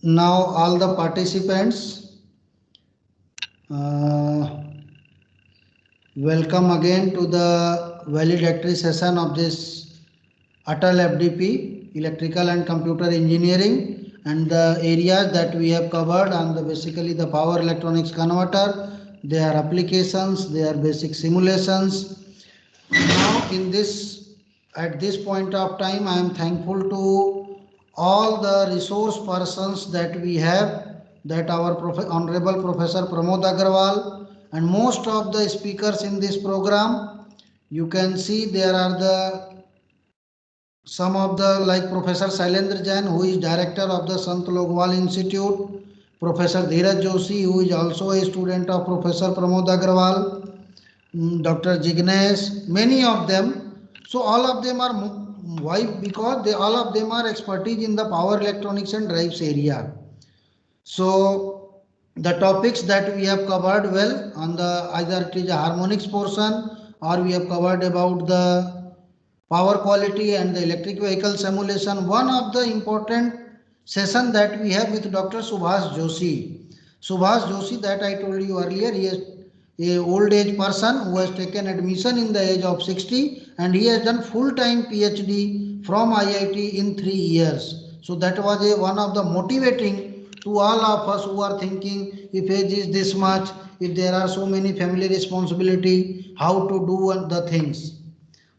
Now all the participants, welcome again to the valedictory session of this Atal FDP, Electrical and Computer Engineering, and the areas that we have covered on the basically the power electronics converter, their applications, their basic simulations. Now at this point of time, I am thankful to all the resource persons that we have, that our Honorable Professor Pramod Agarwal and most of the speakers in this program. You can see there are some of the like Professor Shailendra Jain, who is director of the Sant Logwal Institute, Professor Dheeraj Joshi, who is also a student of Professor Pramod Agarwal, Dr. Jignesh, many of them. So all of them are why? Because they all of them are expertise in the power electronics and drives area. So the topics that we have covered well on the either it is a harmonics portion, or we have covered about the power quality and the electric vehicle simulation. One of the important session that we have with Dr. Subhash Joshi. Subhash Joshi, that I told you earlier, he is a old age person who has taken admission in the age of 60, and he has done full time PhD from IIT in 3 years. So that was one of the motivating to all of us who are thinking, if age is this much, if there are so many family responsibility, how to do the things.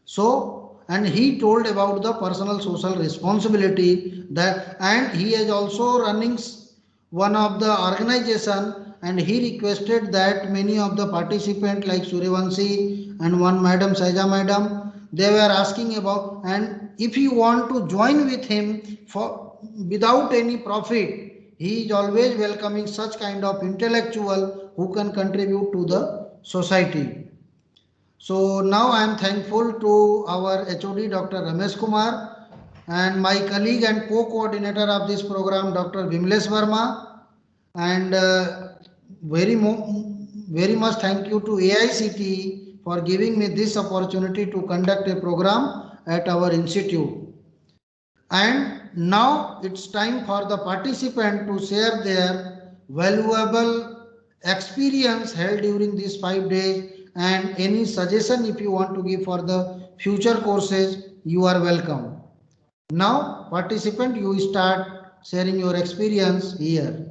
So, and he told about the personal social responsibility, that, and he is also running one of the organization, and he requested that many of the participants like Suryavanshi and one Madam Saija Madam, they were asking about, and if you want to join with him for without any profit, he is always welcoming such kind of intellectual who can contribute to the society. So now I am thankful to our HOD Dr. Ramesh Kumar and my colleague and co-coordinator of this program Dr. Vimlesh Verma, and very much thank you to AICTE for giving me this opportunity to conduct a program at our institute. And now it's time for the participant to share their valuable experience held during these 5 days, and any suggestion if you want to give for the future courses, you are welcome. Now, participant, you start sharing your experience here.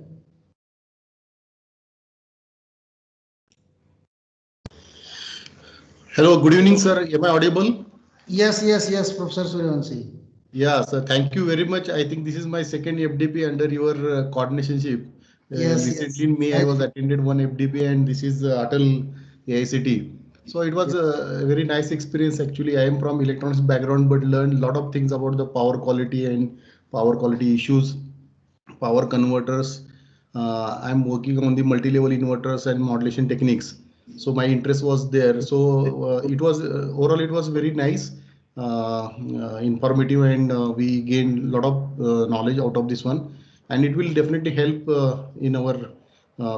Hello, good evening, sir. Am I audible? Yes, Professor Suryavanshi. Yeah, sir. Thank you very much. I think this is my second FDP under your coordinationship. Recently in May, I was attended one FDP, and this is Atal AICT. So it was a very nice experience. Actually, I am from electronics background, but learned a lot of things about the power quality and power quality issues, power converters. I'm working on the multi-level inverters and modulation techniques. So my interest was there. So it was overall it was very nice, informative, and we gained a lot of knowledge out of this one, and it will definitely help in our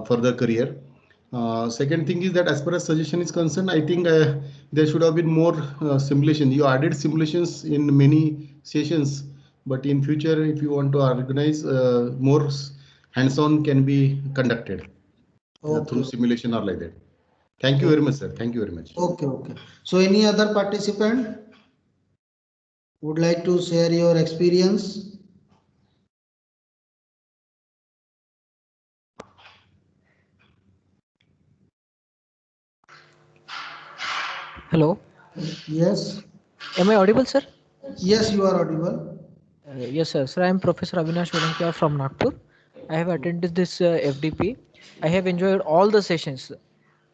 further career. Second thing is that as far as suggestion is concerned, I think there should have been more simulation. You added simulations in many sessions, but in future, if you want to organize more hands-on can be conducted through simulation or like that. Thank you very much, sir. Thank you very much. Okay. So any other participant would like to share your experience? Hello. Yes. Am I audible, sir? Yes, you are audible. Yes, sir. Sir, I am Professor Avinash Vedankia from Nagpur. I have attended this FDP. I have enjoyed all the sessions.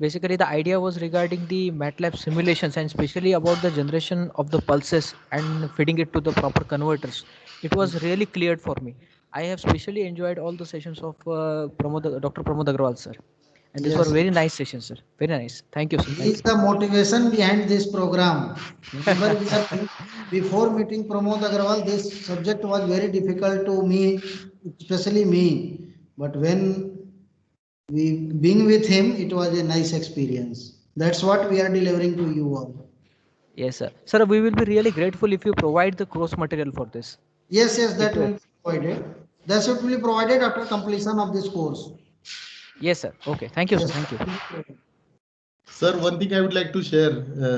Basically, the idea was regarding the MATLAB simulations and especially about the generation of the pulses and feeding it to the proper converters. It was really cleared for me. I have specially enjoyed all the sessions of Dr. Pramod Agrawal, sir. And these were very nice sessions, sir. Very nice. Thank you, sir. He is the motivation behind this program. Remember, before meeting Pramod Agrawal, this subject was very difficult to me, especially me. But when we being with him, it was a nice experience. That's what we are delivering to you all. Yes, sir. Sir, we will be really grateful if you provide the course material for this. Yes, that will be provided. That should be provided after completion of this course. Yes, sir. Okay. Thank you, sir. Yes. Thank you. Sir, one thing I would like to share,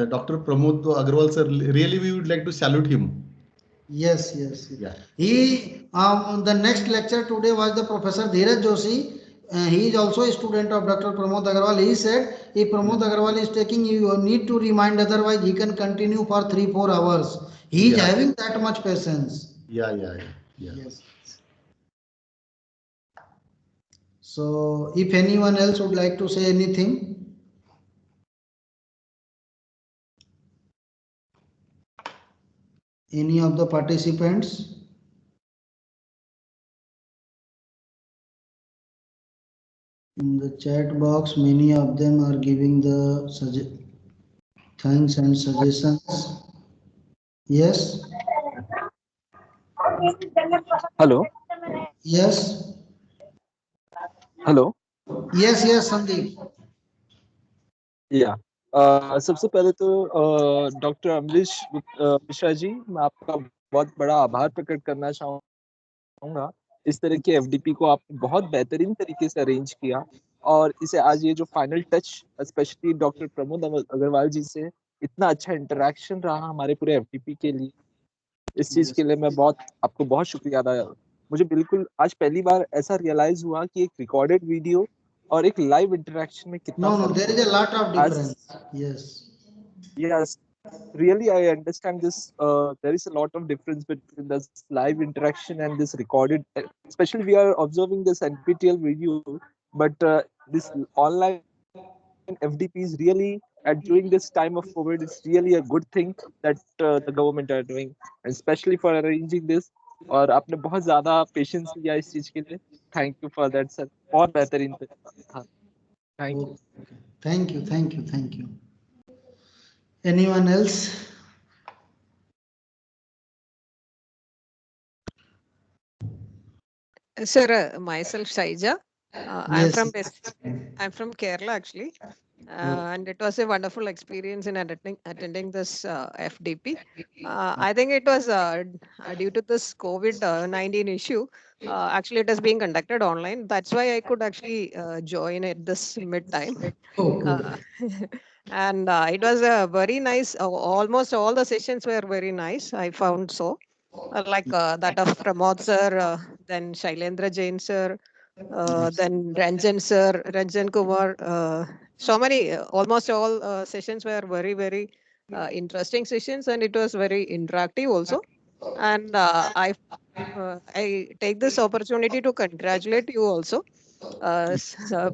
Dr. Pramod Agrawal sir, really we would like to salute him. Yes, yes. Yeah. He, the next lecture today was the Professor Dheeraj Joshi. He is also a student of Dr. Pramod Agarwal. He said, if Pramod Agarwal is taking, you need to remind, otherwise he can continue for 3-4 hours. He is Yeah. having that much patience. Yeah. Yes. So, if anyone else would like to say anything, any of the participants? In the chat box, many of them are giving the thanks and suggestions. Yes. Hello. Yes. Hello. Yes, Sandeep. या सबसे पहले तो doctor Amrish Mishra ji, मैं आपका बहुत बड़ा आभार प्रकट करना चाहूँगा। इस तरह के एफडीपी को आपने बहुत बेहतरीन तरीके से अरेंज किया और इसे आज ये जो final touch specially doctor Pramod Agrawal ji से इतना अच्छा इंटरेक्शन रहा हमारे पूरे एफडीपी के लिए, इस चीज के लिए मैं आपको बहुत शुक्रिया अदा। मुझे बिल्कुल आज पहली बार ऐसा रियलाइज हुआ कि एक रिकॉर्डेड वीडियो और एक लाइव इंटरेक्शन में कितना No, फर्क there is a lot of difference. Yes. Yes, really, I understand this. There is a lot of difference between this live interaction and this recorded. Especially, we are observing this NPTEL video, but this online FDP is really at during this time of COVID. It's really a good thing that the government are doing, and especially for arranging this. और आपने बहुत ज़्यादा patience लिया इस चीज के लिए। Thank you for that sir, बहुत बेहतरीन था। Thank you. Thank you. Anyone else? Sir, myself Shaija. Yes. I'm from Kerala actually, and it was a wonderful experience in attending this FDP. I think it was due to this COVID-19 issue. Actually, it is being conducted online. That's why I could actually join at this mid time. Oh, good. And it was a very nice. Almost all the sessions were very nice. I found so. Like that of Pramod sir, then Shailendra Jain sir, then Ranjan Kumar. So many, almost all sessions were very, very interesting sessions, and it was very interactive also. And I take this opportunity to congratulate you also,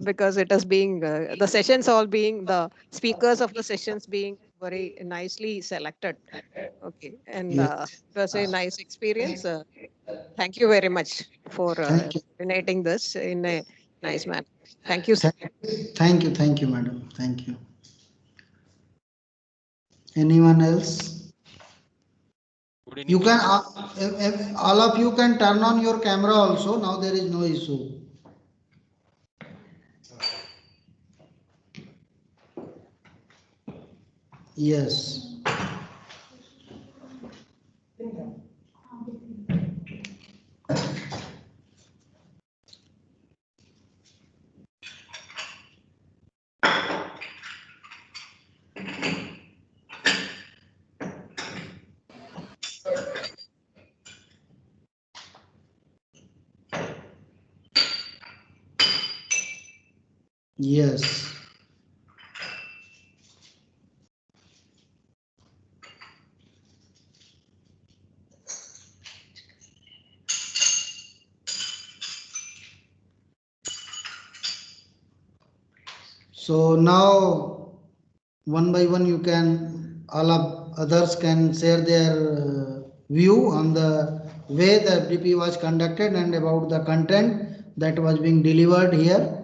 because it is being the sessions all being the speakers of the sessions being very nicely selected. Okay, and Yes. it was a nice experience. Thank you very much for Thank you. coordinating this in a nice manner. Thank you, sir. Thank you, madam. Thank you. Anyone else? You can, all of you can turn on your camera also. Now there is no issue. Yes. Yes. So now one by one you can, all of others can share their view on the way the FDP was conducted and about the content that was being delivered here.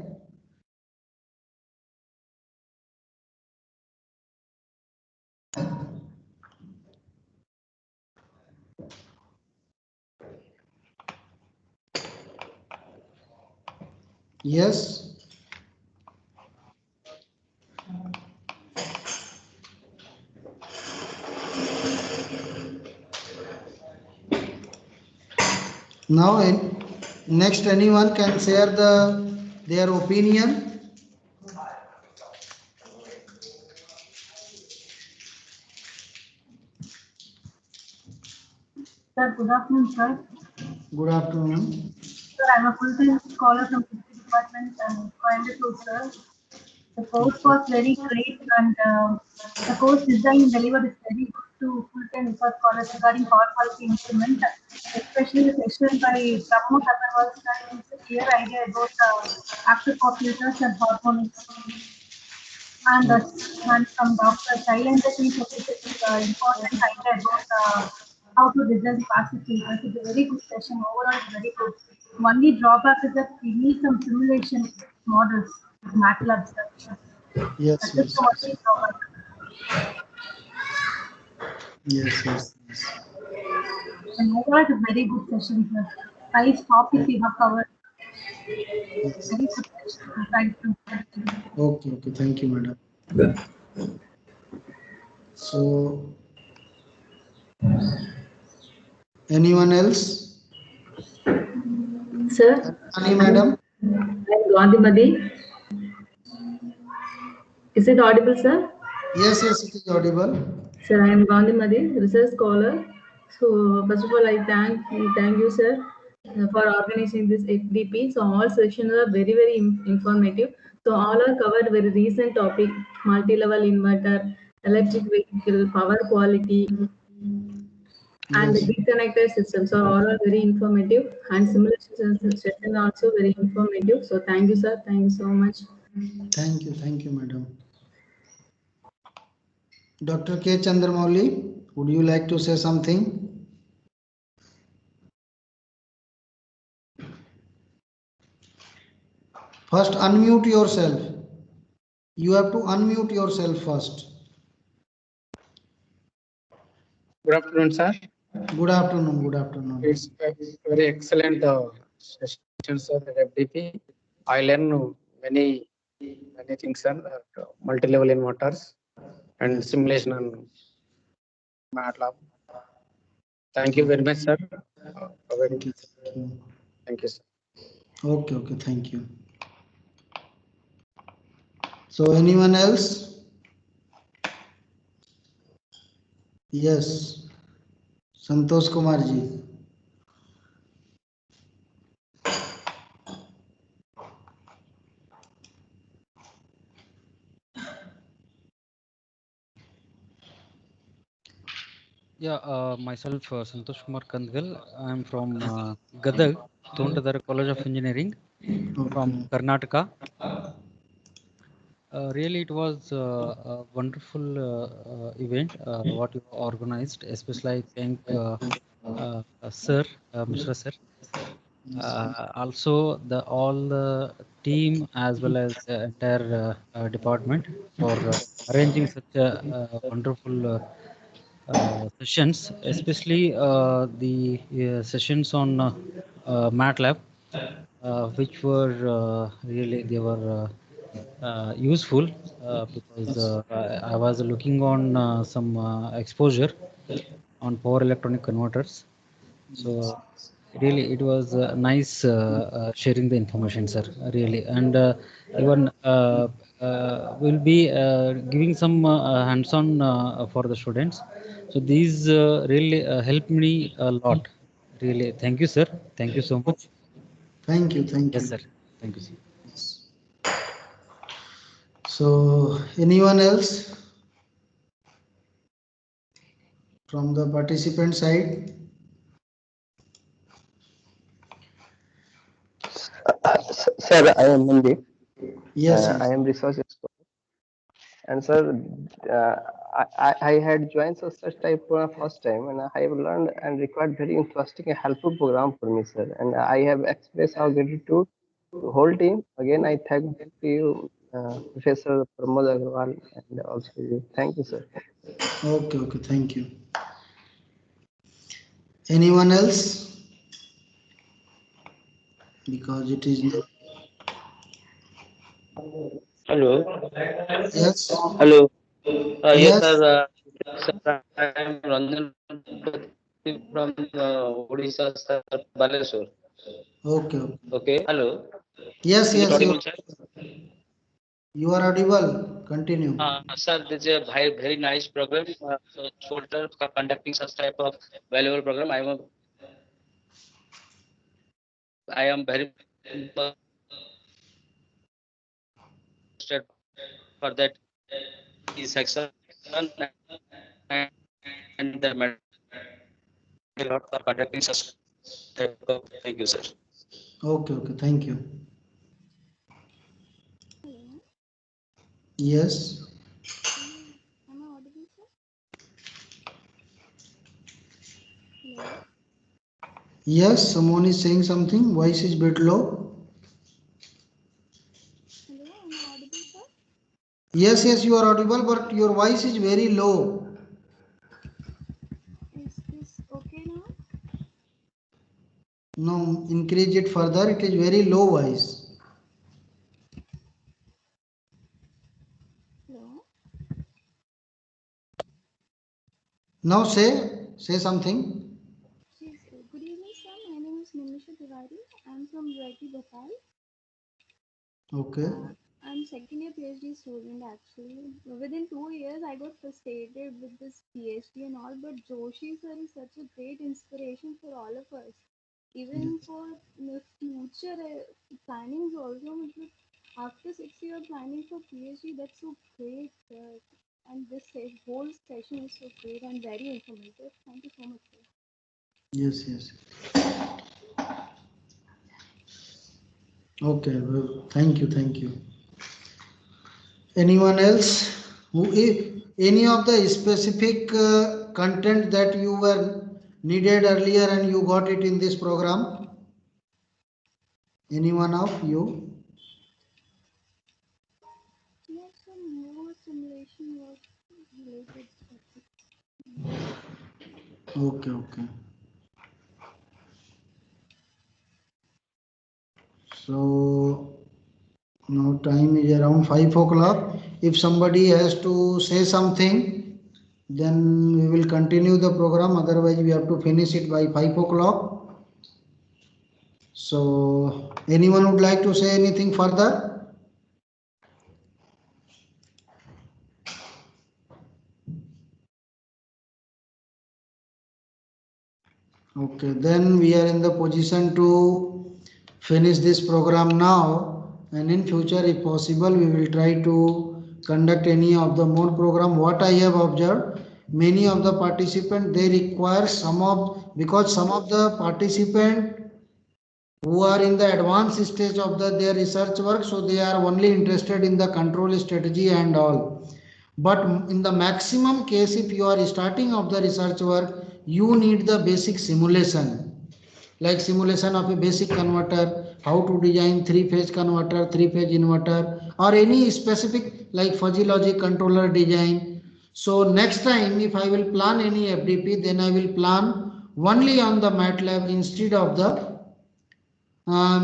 Yes. Now Next, anyone can share their opinion. Sir, good afternoon, sir. Good afternoon. Sir, I'm a full-time scholar from History Department and Coimbatore, sir. The course Okay. was very great and the course design delivered is very good to full-time research scholars regarding power quality instrument, especially the session by Pramod Agarwal sir gives a clear idea about active computers and harmonics. And, and from Dr. Shailendra Singh gives important idea about how to design the passive filters. It's a very good session. Overall, it's very good. Only drawback is that we need some simulation models with MATLAB. Sir. Yes, That is yes, the yes. only drawback. Yes, yes, yes. And overall, it's a very good session, sir. Nice topic we have covered. Yes. Very good session. Sir. Thank you. Okay, okay. Thank you, madam. So, anyone else? Sir, Ani, madam? I'm Gandhimadi. Is it audible, sir? Yes, yes, it is audible. Sir, I am Gandhimadi, research scholar. So, first of all, I thank you, sir, for organizing this FDP. So, all sessions are very, very informative. So, all are covered very recent topic: multi-level inverter, electric vehicle, power quality, and the Yes. grid connected systems are all are very informative, and simulation session also very informative. So, thank you, sir. Thank you so much. Thank you, madam. Dr. K. Chandramouli, would you like to say something? First, unmute yourself. You have to unmute yourself first. Good afternoon, sir. Good afternoon. Good afternoon. It's a very excellent session, sir, at FDP. I learn many things, sir. Multi-level inverters and simulation and MATLAB. Thank you very much, sir. Thank you. Thank you. Thank you, sir. Okay, okay. Thank you. So, anyone else? Yes. Santosh Kumar ji. Yeah, myself Santosh Kumar Kandgal. I'm from Gadag, Tondadara College of Engineering from Okay. Karnataka. Really, it was a wonderful event what you organized. Especially, I thank Sir, Mishra Sir. Also, all the team as well as the entire department for arranging such a wonderful sessions, especially the sessions on MATLAB, which were really they were useful because I was looking on some exposure on power electronic converters. So really, it was nice sharing the information, sir. Really, and even we'll be giving some hands-on for the students. So these really helped me a lot. Really, thank you, sir. Thank you so much. Thank you. Thank Yes, you. sir. Thank you, sir. Yes. So, anyone else from the participant side? Sir, I am Mandeep. Yes, I yes. am research scholar. And sir, I had joined such type first time, and I have learned and required very interesting and helpful program for me, sir. And I have expressed our gratitude to the whole team. Again, I thank you, Professor Pramod Agarwal, and also you. Thank you, sir. Okay, okay. Thank you. Anyone else? Because it is not. Hello. Yes. Hello. Yes, Yes. sir. Sir, I am Ranjan from Odisha, sir, Baleshwar. Okay. Okay. Okay. Hello. Yes. Is it Yes. audible, sir? You are audible. Continue. Sir, this is a very nice program. So, Shorter conducting such type of valuable program. I am very interested for that section and the medical for conducting such type of. Thank you, sir. Okay. Okay. Thank you. Hello. Yes. Am I audible, sir? Hello. Yes. Someone is saying something. Voice is bit low. Hello. Am I audible, sir? Yes. Yes. You are audible, but your voice is very low. Is this okay now? No. Increase it further. It is very low voice. Hello. Now say something. Yes, good evening, sir. My name is Nimisha Tiwari. I'm from Reddy Bhopal. Okay. I'm second year PhD student actually. Within 2 years, I got frustrated with this PhD and all, but Joshi sir is such a great inspiration for all of us. Even for the future plannings also, after 6 year planning for PhD, that's so great. And this whole session is so great and very informative. Thank you so much, sir. Yes. Yes. Okay. Well, thank you. Thank you. Anyone else? Any of the specific content that you were needed earlier and you got it in this program? Any one of you? Yes, some more simulation work related topics. Okay, okay. So now time is around 5 o'clock. If somebody has to say something, then we will continue the program. Otherwise, we have to finish it by 5 o'clock. So anyone would like to say anything further? Okay, then we are in the position to finish this program now, and in future if possible we will try to conduct any of the more program. What I have observed, many of the participants they require because some of the participants who are in the advanced stage of their research work, so they are only interested in the control strategy and all. But in the maximum case, if you are starting of the research work, you need the basic simulation, like simulation of a basic converter, how to design 3-phase converter, 3-phase inverter, or any specific like fuzzy logic controller design. So next time if I will plan any FDP, then I will plan only on the MATLAB instead of the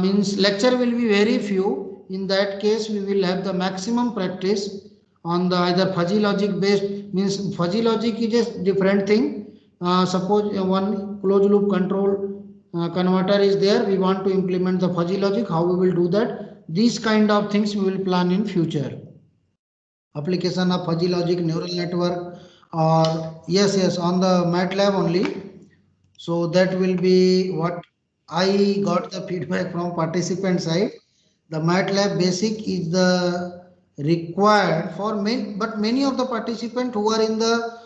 means lecture will be very few. In that case we will have the maximum practice on the either fuzzy logic based, means fuzzy logic is a different thing. Suppose one closed loop control converter is there, we want to implement the fuzzy logic, how we will do that, these kind of things we will plan in future. Application of fuzzy logic neural network, or yes on the MATLAB only. So that will be what I got the feedback from participant side. The MATLAB basic is the required for many, but many of the participants who are in the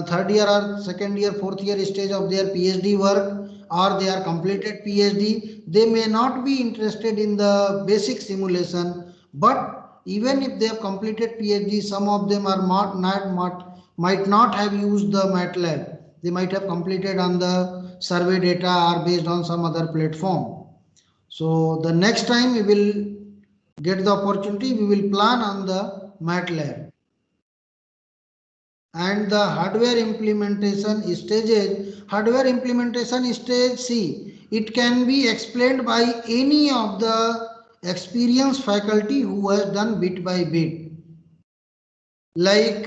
third year or second year, fourth year stage of their PhD work, or they are completed PhD, they may not be interested in the basic simulation. But even if they have completed PhD, some of them are might not have used the MATLAB. They might have completed on the survey data or based on some other platform. So the next time we will get the opportunity, we will plan on the MATLAB. And the hardware implementation stage, see, it can be explained by any of the experienced faculty who has done bit by bit. Like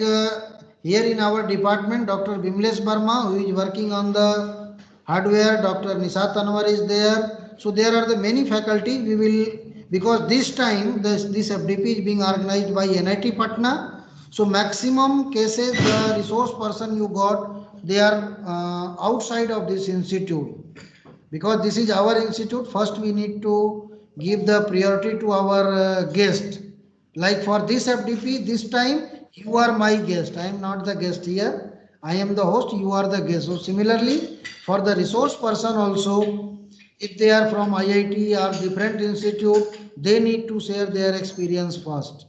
here in our department, Dr. Bimlesh Barma, who is working on the hardware, Dr. Nishat Anwar is there, So there are the many faculty. We will, because this time this FDP is being organized by NIT Patna. So maximum cases the resource person you got, they are outside of this institute. Because this is our institute, first we need to give the priority to our guest. Like for this FDP, this time you are my guest. I am not the guest here. I am the host, you are the guest. So similarly, for the resource person also, if they are from IIT or different institute, they need to share their experience first.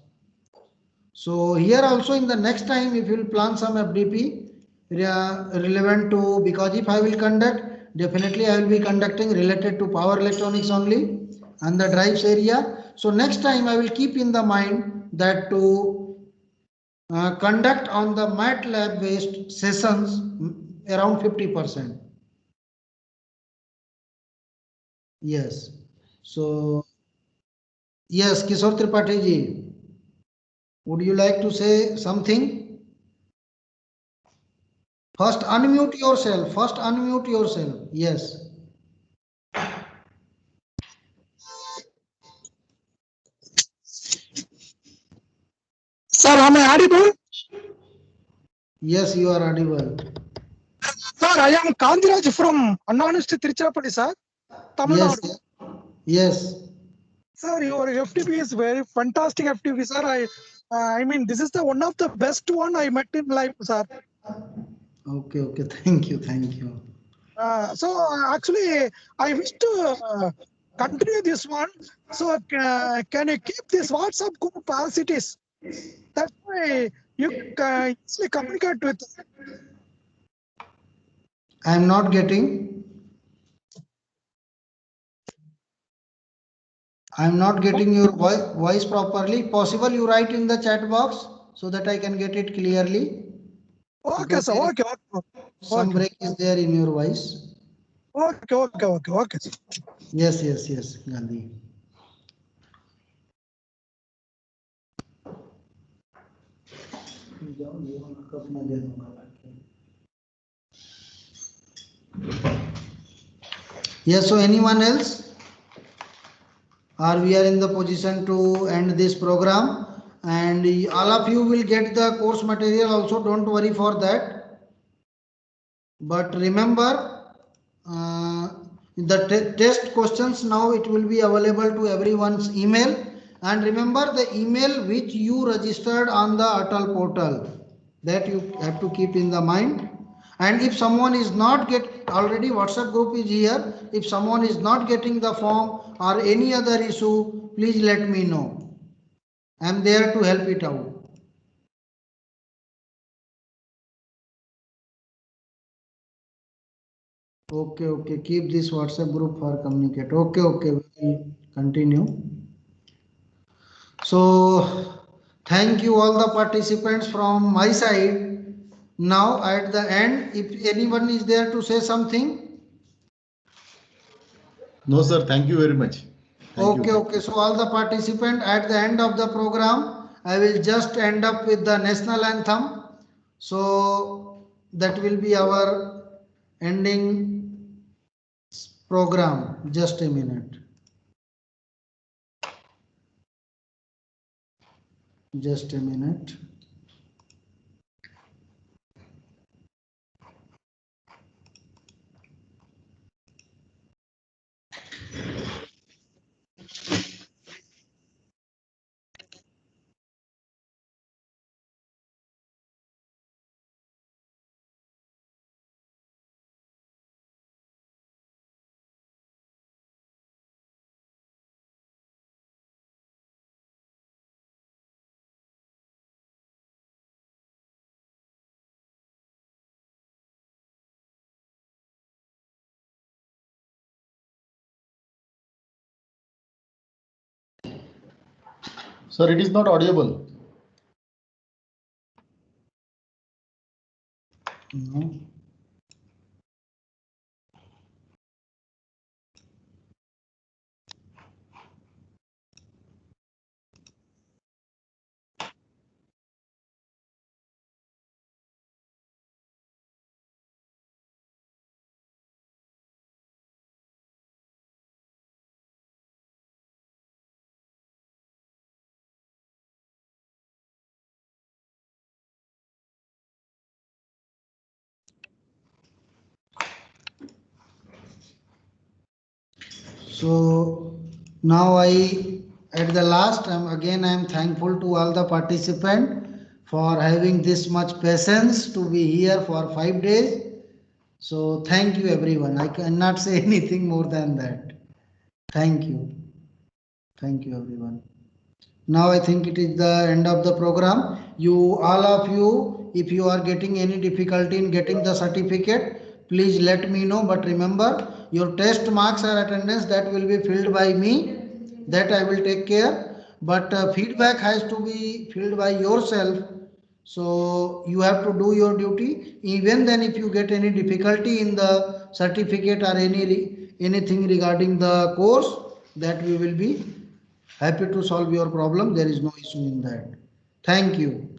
So here also in the next time, if you will plan some FDP relevant to, because if I will conduct, definitely I will be conducting related to power electronics only and the drives area. So next time I will keep in the mind that to conduct on the MATLAB based sessions around 50%. Yes. So yes, Kishore Tripathi ji, would you like to say something? First unmute yourself. First unmute yourself. Yes. Sir, am I audible? Yes, you are audible. Sir, I am Kandiraj from Anna University Tiruchirappalli, sir. Tamil Yes. Nadu. Yes. Sir, your FTP is very fantastic FTP, sir. I mean, this is the one of the best one I met in life, sir. Okay, okay. Thank you, thank you. Actually, I wish to continue this one. So, can you keep this WhatsApp group as it is? That's why you can easily communicate with. I am not getting. I am not getting your voice properly. Possible you write in the chat box so that I can get it clearly. Okay, sir. Okay, okay. Some break is there in your voice. Okay, okay, okay, okay. Yes, yes, yes, Gandhi. Yes, so anyone else? Or we are in the position to end this program, and all of you will get the course material also, don't worry for that. But remember, the test questions now it will be available to everyone's email, and remember the email which you registered on the Atal portal, that you have to keep in the mind. And if someone is not already WhatsApp group is here, if someone is not getting the form or any other issue, please let me know. I am there to help it out. Okay, okay. Keep this WhatsApp group for communicate. Okay, okay. We'll continue. So, thank you all the participants from my side. Now, at the end, if anyone is there to say something. No, sir. Thank you very much. Okay, okay. So, all the participants at the end of the program, I will just end up with the national anthem. So, that will be our ending program. Just a minute. Just a minute. Sir, it is not audible. No. So now at the last, I am thankful to all the participants for having this much patience to be here for 5 days. So thank you everyone. I cannot say anything more than that. Thank you. Thank you everyone. Now I think it is the end of the program. All of you, if you are getting any difficulty in getting the certificate, please let me know. But remember, your test marks or attendance, that will be filled by me. That I will take care. But feedback has to be filled by yourself. So you have to do your duty. Even then, if you get any difficulty in the certificate or anything regarding the course, that we will be happy to solve your problem. There is no issue in that. Thank you.